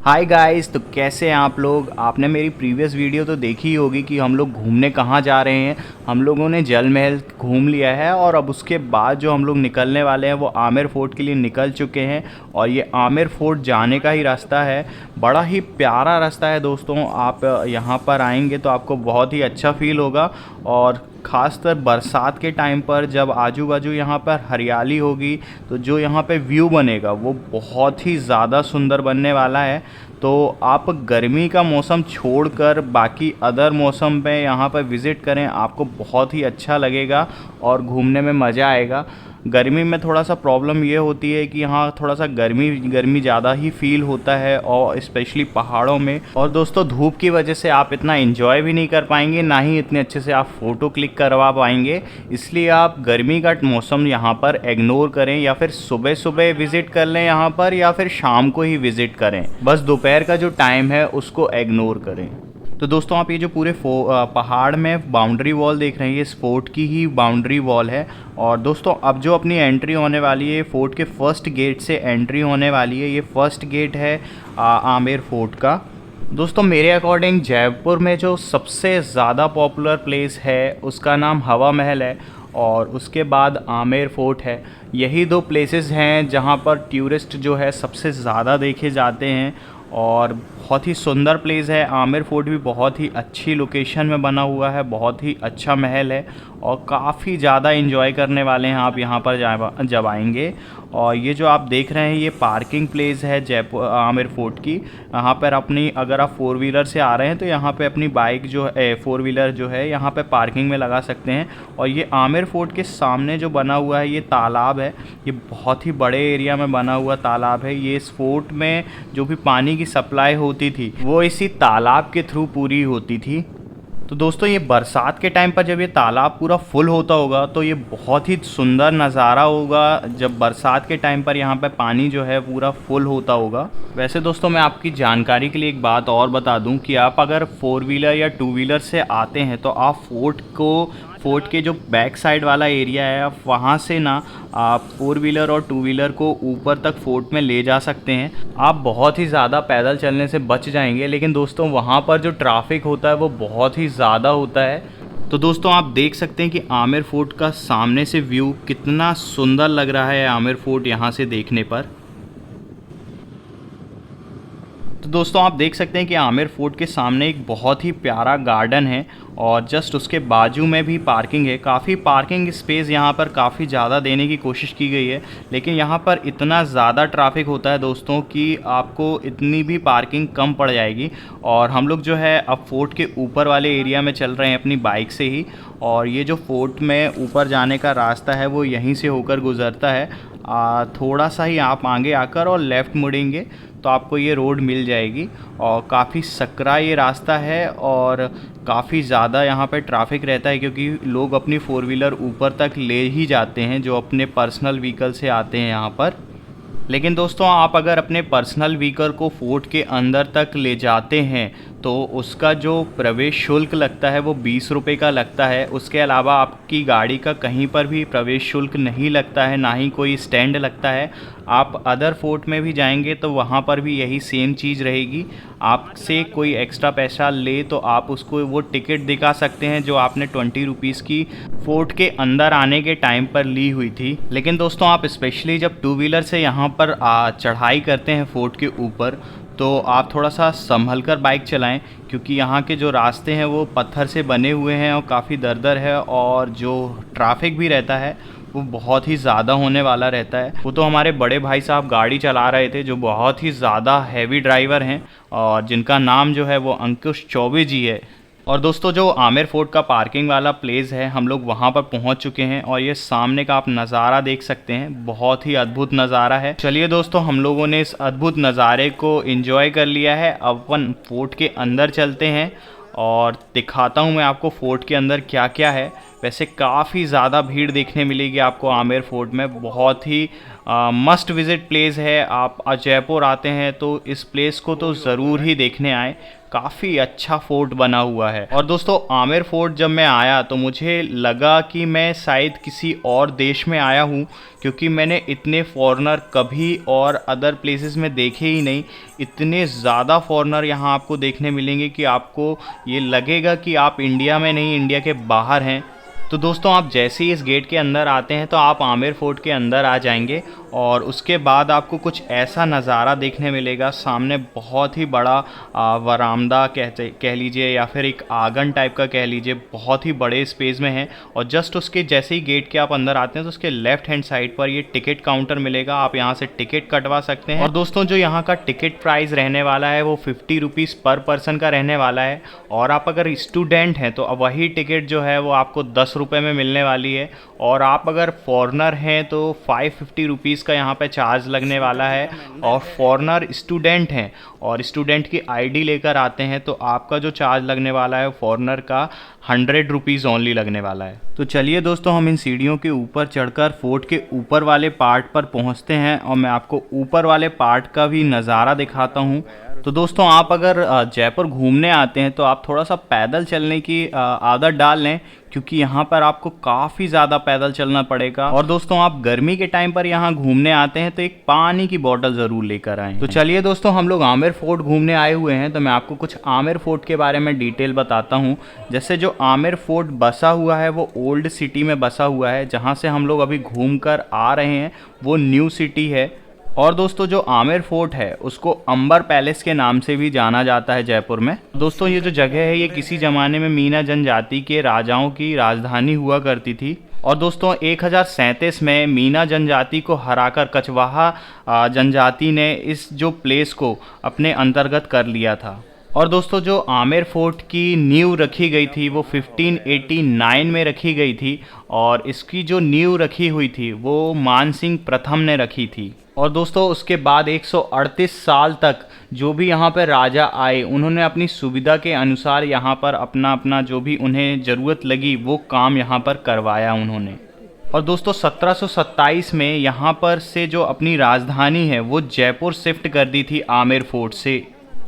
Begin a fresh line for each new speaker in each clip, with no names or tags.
Hi guys, तो कैसे हैं आप लोग। आपने मेरी प्रीवियस वीडियो तो देखी ही होगी कि हम लोग घूमने कहाँ जा रहे हैं। हम लोगों ने जल महल घूम लिया है और अब उसके बाद जो हम लोग निकलने वाले हैं वो आमेर फोर्ट के लिए निकल चुके हैं। और ये आमेर फोर्ट जाने का ही रास्ता है। बड़ा ही प्यारा रास्ता है दोस्तों। आप यहाँ पर आएंगे तो आपको बहुत ही अच्छा फील होगा। और ख़ासकर बरसात के टाइम पर जब आजू बाजू यहाँ पर हरियाली होगी तो जो यहाँ पे व्यू बनेगा वो बहुत ही ज़्यादा सुंदर बनने वाला है। तो आप गर्मी का मौसम छोड़कर बाकी अदर मौसम पे यहाँ पर विज़िट करें, आपको बहुत ही अच्छा लगेगा और घूमने में मज़ा आएगा। गर्मी में थोड़ा सा प्रॉब्लम ये होती है कि यहाँ थोड़ा सा गर्मी गर्मी ज़्यादा ही फील होता है और स्पेशली पहाड़ों में। और दोस्तों धूप की वजह से आप इतना एंजॉय भी नहीं कर पाएंगे, ना ही इतने अच्छे से आप फ़ोटो क्लिक करवा पाएंगे। इसलिए आप गर्मी का मौसम यहाँ पर इग्नोर करें, या फिर सुबह सुबह विज़िट कर लें यहाँ पर, या फिर शाम को ही विज़िट करें। बस दोपहर का जो टाइम है उसको इग्नोर करें। तो दोस्तों आप ये जो पूरे पहाड़ में बाउंड्री वॉल देख रहे हैं, ये इस फोर्ट की ही बाउंड्री वॉल है। और दोस्तों अब जो अपनी एंट्री होने वाली है, फोर्ट के फर्स्ट गेट से एंट्री होने वाली है। ये फर्स्ट गेट है आमेर फोर्ट का। दोस्तों मेरे अकॉर्डिंग जयपुर में जो सबसे ज़्यादा पॉपुलर प्लेस है उसका नाम हवा महल है, और उसके बाद आमेर फोर्ट है। यही दो प्लेसेस हैं जहां पर टूरिस्ट जो है सबसे ज़्यादा देखे जाते हैं। और बहुत ही सुंदर प्लेस है। आमेर फोर्ट भी बहुत ही अच्छी लोकेशन में बना हुआ है, बहुत ही अच्छा महल है और काफ़ी ज़्यादा एंजॉय करने वाले हैं आप यहाँ पर जब आएंगे। और ये जो आप देख रहे हैं ये पार्किंग प्लेस है जयपुर आमेर फोर्ट की। यहाँ पर अपनी अगर आप 4 व्हीलर से आ रहे हैं तो यहाँ पे अपनी बाइक जो है 4 व्हीलर जो है यहाँ पे पार्किंग में लगा सकते हैं। और ये आमेर फोर्ट के सामने जो बना हुआ है ये तालाब है। ये बहुत ही बड़े एरिया में बना हुआ तालाब है। ये इस फोर्ट में जो भी पानी की सप्लाई होती थी वो इसी तालाब के थ्रू पूरी होती थी। तो दोस्तों ये बरसात के टाइम पर जब ये तालाब पूरा फुल होता होगा तो ये बहुत ही सुंदर नज़ारा होगा, जब बरसात के टाइम पर यहाँ पे पानी जो है पूरा फुल होता होगा। वैसे दोस्तों मैं आपकी जानकारी के लिए एक बात और बता दूं कि आप अगर 4 व्हीलर या 2 व्हीलर से आते हैं तो आप फोर्ट के जो बैक साइड वाला एरिया है आप वहाँ से ना आप 4 व्हीलर और 2 व्हीलर को ऊपर तक फोर्ट में ले जा सकते हैं। आप बहुत ही ज़्यादा पैदल चलने से बच जाएंगे, लेकिन दोस्तों वहाँ पर जो ट्रैफिक होता है वो बहुत ही ज़्यादा होता है। तो दोस्तों आप देख सकते हैं कि आमेर फोर्ट का सामने से व्यू कितना सुंदर लग रहा है आमेर फोर्ट यहाँ से देखने पर। तो दोस्तों आप देख सकते हैं कि आमेर फोर्ट के सामने एक बहुत ही प्यारा गार्डन है और जस्ट उसके बाजू में भी पार्किंग है। काफ़ी पार्किंग स्पेस यहाँ पर काफ़ी ज़्यादा देने की कोशिश की गई है, लेकिन यहाँ पर इतना ज़्यादा ट्रैफिक होता है दोस्तों कि आपको इतनी भी पार्किंग कम पड़ जाएगी। और हम लोग जो है अब फोर्ट के ऊपर वाले एरिया में चल रहे हैं अपनी बाइक से ही। और ये जो फोर्ट में ऊपर जाने का रास्ता है वो यहीं से होकर गुज़रता है। थोड़ा सा ही आप आगे आकर और लेफ़्ट मुड़ेंगे तो आपको ये रोड मिल जाएगी। और काफ़ी सकरा ये रास्ता है और काफ़ी ज़्यादा यहाँ पे ट्रैफिक रहता है, क्योंकि लोग अपनी 4 व्हीलर ऊपर तक ले ही जाते हैं जो अपने पर्सनल व्हीकल से आते हैं यहाँ पर। लेकिन दोस्तों आप अगर अपने पर्सनल व्हीकल को फोर्ट के अंदर तक ले जाते हैं तो उसका जो प्रवेश शुल्क लगता है वो 20 रुपये का लगता है। उसके अलावा आपकी गाड़ी का कहीं पर भी प्रवेश शुल्क नहीं लगता है, ना ही कोई स्टैंड लगता है। आप अदर फोर्ट में भी जाएंगे तो वहाँ पर भी यही सेम चीज़ रहेगी। आपसे कोई एक्स्ट्रा पैसा ले तो आप उसको वो टिकट दिखा सकते हैं जो आपने 20 रुपीज़ की फोर्ट के अंदर आने के टाइम पर ली हुई थी। लेकिन दोस्तों आप स्पेशली जब 2 व्हीलर से यहाँ पर चढ़ाई करते हैं फोर्ट के ऊपर तो आप थोड़ा सा संभल कर बाइक चलाएं, क्योंकि यहाँ के जो रास्ते हैं वो पत्थर से बने हुए हैं और काफ़ी दरदर है। और जो ट्रैफिक भी रहता है वो बहुत ही ज़्यादा होने वाला रहता है। वो तो हमारे बड़े भाई साहब गाड़ी चला रहे थे जो बहुत ही ज़्यादा हैवी ड्राइवर हैं और जिनका नाम जो है वो अंकुश चौबे जी है। और दोस्तों जो आमेर फोर्ट का पार्किंग वाला प्लेस है हम लोग वहाँ पर पहुँच चुके हैं और ये सामने का आप नज़ारा देख सकते हैं, बहुत ही अद्भुत नज़ारा है। चलिए दोस्तों हम लोगों ने इस अद्भुत नज़ारे को एंजॉय कर लिया है। अब अपन फोर्ट के अंदर चलते हैं और दिखाता हूँ मैं आपको फोर्ट के अंदर क्या क्या है। वैसे काफ़ी ज़्यादा भीड़ देखने मिलेगी आपको आमेर फोर्ट में। बहुत ही मस्ट विज़िट प्लेस है। आप जयपुर आते हैं तो इस प्लेस को तो ज़रूर ही देखने आए। काफ़ी अच्छा फोर्ट बना हुआ है। और दोस्तों आमेर फोर्ट जब मैं आया तो मुझे लगा कि मैं शायद किसी और देश में आया हूँ, क्योंकि मैंने इतने फॉरेनर कभी और अदर प्लेसेस में देखे ही नहीं। इतने ज़्यादा फॉरेनर यहाँ आपको देखने मिलेंगे कि आपको ये लगेगा कि आप इंडिया में नहीं, इंडिया के बाहर हैं। तो दोस्तों आप जैसे ही इस गेट के अंदर आते हैं तो आप आमेर फोर्ट के अंदर आ जाएंगे और उसके बाद आपको कुछ ऐसा नज़ारा देखने मिलेगा। सामने बहुत ही बड़ा वरामदा कह लीजिए या फिर एक आंगन टाइप का कह लीजिए, बहुत ही बड़े स्पेस में है। और जस्ट उसके जैसे ही गेट के आप अंदर आते हैं तो उसके लेफ्ट हैंड साइड पर ये टिकट काउंटर मिलेगा। आप यहाँ से टिकट कटवा सकते हैं। और दोस्तों जो यहाँ का टिकट प्राइस रहने वाला है वो 50 रुपीज़ पर पर्सन का रहने वाला है। और आप अगर स्टूडेंट हैं तो वही टिकट जो है वो आपको 10 रुपये में मिलने वाली है। और आप अगर फॉरेनर हैं तो 550 रुपीज़ का यहाँ पे चार्ज लगने वाला है। और फॉरेनर स्टूडेंट हैं और स्टूडेंट की आईडी लेकर आते हैं तो आपका जो चार्ज लगने वाला है फॉरेनर का 100 रुपीज़ ओनली लगने वाला है। तो चलिए दोस्तों हम इन सीढ़ियों के ऊपर चढ़कर फोर्ट के ऊपर वाले पार्ट पर पहुँचते हैं और मैं आपको ऊपर वाले पार्ट का भी नज़ारा दिखाता हूँ। तो दोस्तों आप अगर जयपुर घूमने आते हैं तो आप थोड़ा सा पैदल चलने की आदत डाल लें, क्योंकि यहाँ पर आपको काफ़ी ज़्यादा पैदल चलना पड़ेगा। और दोस्तों आप गर्मी के टाइम पर यहाँ घूमने आते हैं तो एक पानी की बोतल ज़रूर लेकर आएं। तो चलिए दोस्तों हम लोग आमेर फोर्ट घूमने आए हुए हैं तो मैं आपको कुछ आमेर फोर्ट के बारे में डिटेल बताता हूँ। जैसे जो आमेर फोर्ट बसा हुआ है वो ओल्ड सिटी में बसा हुआ है, जहाँ से हम लोग अभी घूम कर आ रहे हैं वो न्यू सिटी है। और दोस्तों जो आमेर फोर्ट है उसको अंबर पैलेस के नाम से भी जाना जाता है जयपुर में। दोस्तों ये जो जगह है ये किसी ज़माने में मीना जनजाति के राजाओं की राजधानी हुआ करती थी। और दोस्तों 1037 में मीना जनजाति को हराकर कछवाहा जनजाति ने इस जो प्लेस को अपने अंतर्गत कर लिया था। और दोस्तों जो आमेर फोर्ट की नींव रखी गई थी वो 1589 में रखी गई थी। और इसकी जो नींव रखी हुई थी वो मानसिंह प्रथम ने रखी थी। और दोस्तों उसके बाद 138 साल तक जो भी यहाँ पर राजा आए उन्होंने अपनी सुविधा के अनुसार यहाँ पर अपना अपना जो भी उन्हें ज़रूरत लगी वो काम यहाँ पर करवाया उन्होंने। और दोस्तों 1727 में यहाँ पर से जो अपनी राजधानी है वो जयपुर शिफ्ट कर दी थी आमेर फोर्ट से।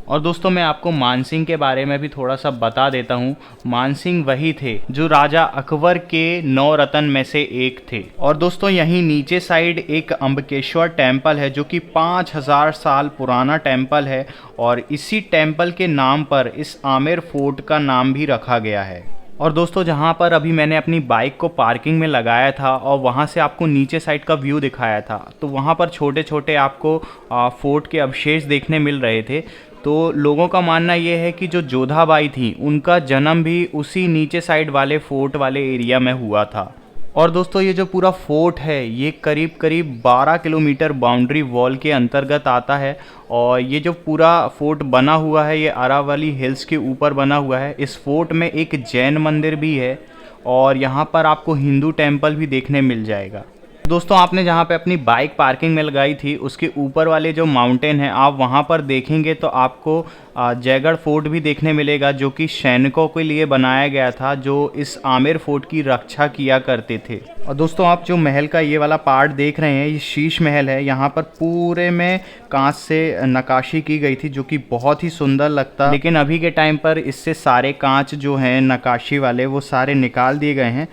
और दोस्तों मैं आपको मानसिंह के बारे में भी थोड़ा सा बता देता हूँ। मानसिंह वही थे जो राजा अकबर के 9 रत्न में से एक थे। और दोस्तों यहीं नीचे साइड एक अम्बकेश्वर टेम्पल है जो कि 5000 साल पुराना टेम्पल है। और इसी टेम्पल के नाम पर इस आमेर फोर्ट का नाम भी रखा गया है। और दोस्तों जहाँ पर अभी मैंने अपनी बाइक को पार्किंग में लगाया था और वहाँ से आपको नीचे साइड का व्यू दिखाया था तो वहाँ पर छोटे छोटे आपको फोर्ट के अवशेष देखने मिल रहे थे। तो लोगों का मानना ये है कि जो जोधाबाई थी उनका जन्म भी उसी नीचे साइड वाले फोर्ट वाले एरिया में हुआ था। और दोस्तों ये जो पूरा फोर्ट है ये करीब करीब 12 किलोमीटर बाउंड्री वॉल के अंतर्गत आता है। और ये जो पूरा फोर्ट बना हुआ है ये अरावली हिल्स के ऊपर बना हुआ है। इस फोर्ट में एक जैन मंदिर भी है और यहाँ पर आपको हिंदू टेम्पल भी देखने मिल जाएगा। दोस्तों आपने जहाँ पे अपनी बाइक पार्किंग में लगाई थी उसके ऊपर वाले जो माउंटेन है आप वहाँ पर देखेंगे तो आपको जयगढ़ फोर्ट भी देखने मिलेगा, जो कि सैनिकों के लिए बनाया गया था जो इस आमेर फोर्ट की रक्षा किया करते थे। और दोस्तों आप जो महल का ये वाला पार्ट देख रहे हैं ये शीश महल है। यहाँ पर पूरे में कांच से नक्काशी की गई थी जो कि बहुत ही सुंदर लगता, लेकिन अभी के टाइम पर इससे सारे कांच जो हैं नक्काशी वाले वो सारे निकाल दिए गए हैं।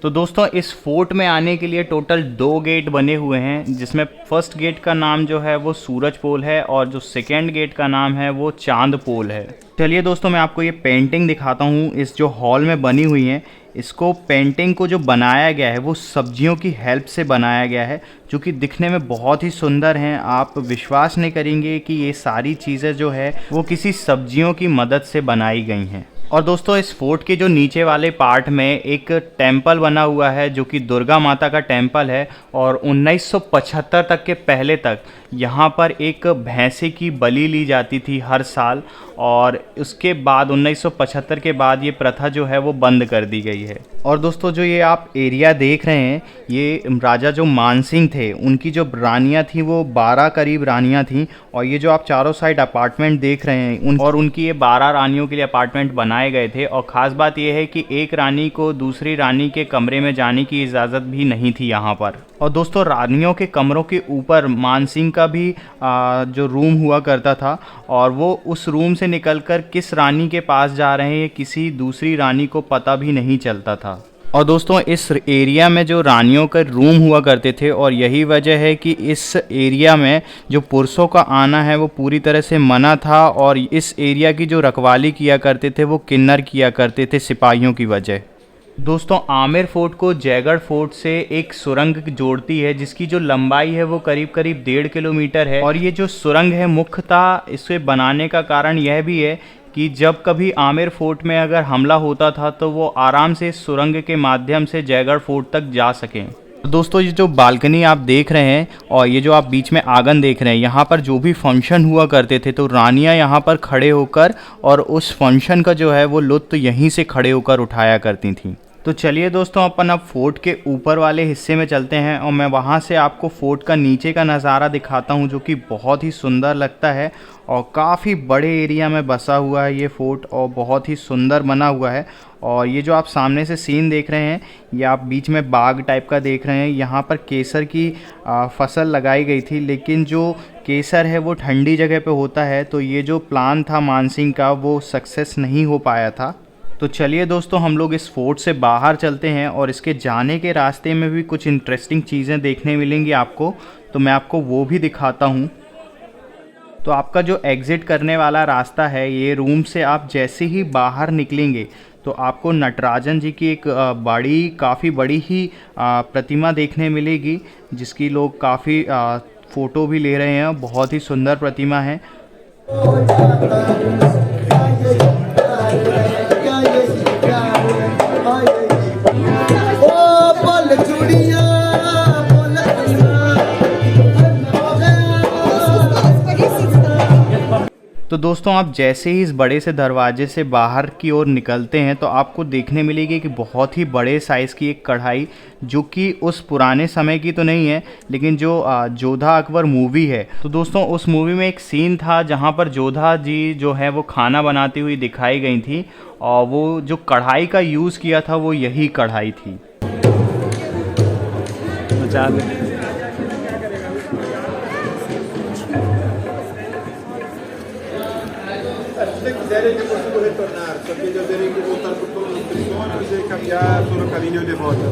तो दोस्तों इस फोर्ट में आने के लिए टोटल 2 गेट बने हुए हैं, जिसमें फर्स्ट गेट का नाम जो है वो सूरज पोल है और जो सेकंड गेट का नाम है वो चांद पोल है। चलिए दोस्तों मैं आपको ये पेंटिंग दिखाता हूँ इस जो हॉल में बनी हुई है। इसको पेंटिंग को जो बनाया गया है वो सब्जियों की हेल्प से बनाया गया है जो कि दिखने में बहुत ही सुंदर हैं। आप विश्वास नहीं करेंगे कि ये सारी चीज़ें जो है वो किसी सब्जियों की मदद से बनाई गई हैं। और दोस्तों इस फोर्ट के जो नीचे वाले पार्ट में एक टेम्पल बना हुआ है जो कि दुर्गा माता का टेम्पल है। और 1975 तक के पहले तक यहाँ पर एक भैंसे की बलि ली जाती थी हर साल, और उसके बाद 1975 के बाद ये प्रथा जो है वो बंद कर दी गई है। और दोस्तों जो ये आप एरिया देख रहे हैं ये राजा जो मानसिंह थे उनकी जो रानियाँ थी वो 12 करीब रानियाँ थीं। और ये जो आप चारों साइड अपार्टमेंट देख रहे हैं और उनकी ये 12 रानियों के लिए अपार्टमेंट बनाए बनाए गए थे। और ख़ास बात यह है कि एक रानी को दूसरी रानी के कमरे में जाने की इजाज़त भी नहीं थी यहाँ पर। और दोस्तों रानियों के कमरों के ऊपर मानसिंह का भी जो रूम हुआ करता था, और वो उस रूम से निकलकर किस रानी के पास जा रहे हैं किसी दूसरी रानी को पता भी नहीं चलता था। और दोस्तों इस एरिया में जो रानियों के रूम हुआ करते थे, और यही वजह है कि इस एरिया में जो पुरुषों का आना है वो पूरी तरह से मना था, और इस एरिया की जो रखवाली किया करते थे वो किन्नर किया करते थे सिपाहियों की वजह। दोस्तों आमेर फोर्ट को जयगढ़ फोर्ट से एक सुरंग जोड़ती है, जिसकी जो लंबाई है वो करीब करीब 1.5 किलोमीटर है। और ये जो सुरंग है मुख्यतः इसे बनाने का कारण यह भी है कि जब कभी आमेर फोर्ट में अगर हमला होता था तो वो आराम से इस सुरंग के माध्यम से जयगढ़ फोर्ट तक जा सकें। दोस्तों ये जो बालकनी आप देख रहे हैं और ये जो आप बीच में आंगन देख रहे हैं, यहाँ पर जो भी फंक्शन हुआ करते थे तो रानियाँ यहाँ पर खड़े होकर और उस फंक्शन का जो है वो लुत्फ़ यहीं से खड़े होकर उठाया करती थीं। तो चलिए दोस्तों अपन अब फोर्ट के ऊपर वाले हिस्से में चलते हैं, और मैं वहाँ से आपको फोर्ट का नीचे का नज़ारा दिखाता हूँ, जो कि बहुत ही सुंदर लगता है। और काफ़ी बड़े एरिया में बसा हुआ है ये फोर्ट, और बहुत ही सुंदर बना हुआ है। और ये जो आप सामने से सीन देख रहे हैं, ये आप बीच में बाग टाइप का देख रहे हैं। यहाँ पर केसर की फसल लगाई गई थी, लेकिन जो केसर है वो ठंडी जगह पे होता है, तो ये जो प्लान था मानसिंह का वो सक्सेस नहीं हो पाया था। तो चलिए दोस्तों हम लोग इस फोर्ट से बाहर चलते हैं, और इसके जाने के रास्ते में भी कुछ इंटरेस्टिंग चीज़ें देखने मिलेंगी आपको, तो मैं आपको वो भी दिखाता हूँ। तो आपका जो एग्ज़िट करने वाला रास्ता है, ये रूम से आप जैसे ही बाहर निकलेंगे तो आपको नटराजन जी की एक काफ़ी बड़ी ही प्रतिमा देखने मिलेगी, जिसकी लोग काफ़ी फ़ोटो भी ले रहे हैं। बहुत ही सुंदर प्रतिमा है। तो दोस्तों आप जैसे ही इस बड़े से दरवाजे से बाहर की ओर निकलते हैं तो आपको देखने मिलेगी कि बहुत ही बड़े साइज़ की एक कढ़ाई, जो कि उस पुराने समय की तो नहीं है, लेकिन जो जोधा अकबर मूवी है, तो दोस्तों उस मूवी में एक सीन था जहां पर जोधा जी जो है वो खाना बनाती हुई दिखाई गई थी, और वो जो कढ़ाई का यूज़ किया था वो यही कढ़ाई थी।
Se quiserem é possível retornar, só que eu terei que voltar por todas as prisões e caminhar todo o caminho de volta.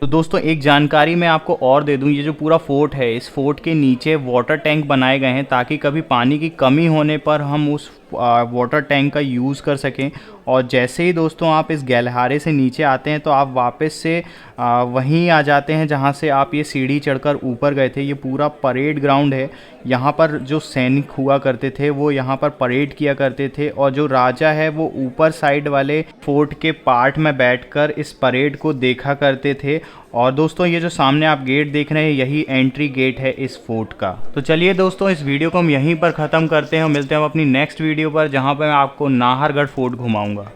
तो दोस्तों एक जानकारी मैं आपको और दे दूं, ये जो पूरा फोर्ट है, इस फोर्ट के नीचे वाटर टैंक बनाए गए हैं ताकि कभी पानी की कमी होने पर हम उस वाटर टैंक का यूज़ कर सकें। और जैसे ही दोस्तों आप इस गैलहारे से नीचे आते हैं तो आप वापस से वहीं आ जाते हैं जहां से आप ये सीढ़ी चढ़कर ऊपर गए थे। ये पूरा परेड ग्राउंड है। यहाँ पर जो सैनिक हुआ करते थे वो यहाँ पर परेड किया करते थे, और जो राजा है वो ऊपर साइड वाले फोर्ट के पार्ट में बैठकर इस परेड को देखा करते थे। और दोस्तों ये जो सामने आप गेट देख रहे हैं यही एंट्री गेट है इस फोर्ट का। तो चलिए दोस्तों इस वीडियो को हम यहीं पर ख़त्म करते हैं, और मिलते हैं अपनी नेक्स्ट वीडियो पर, जहाँ पर मैं आपको नाहरगढ़ फोर्ट घुमाऊंगा।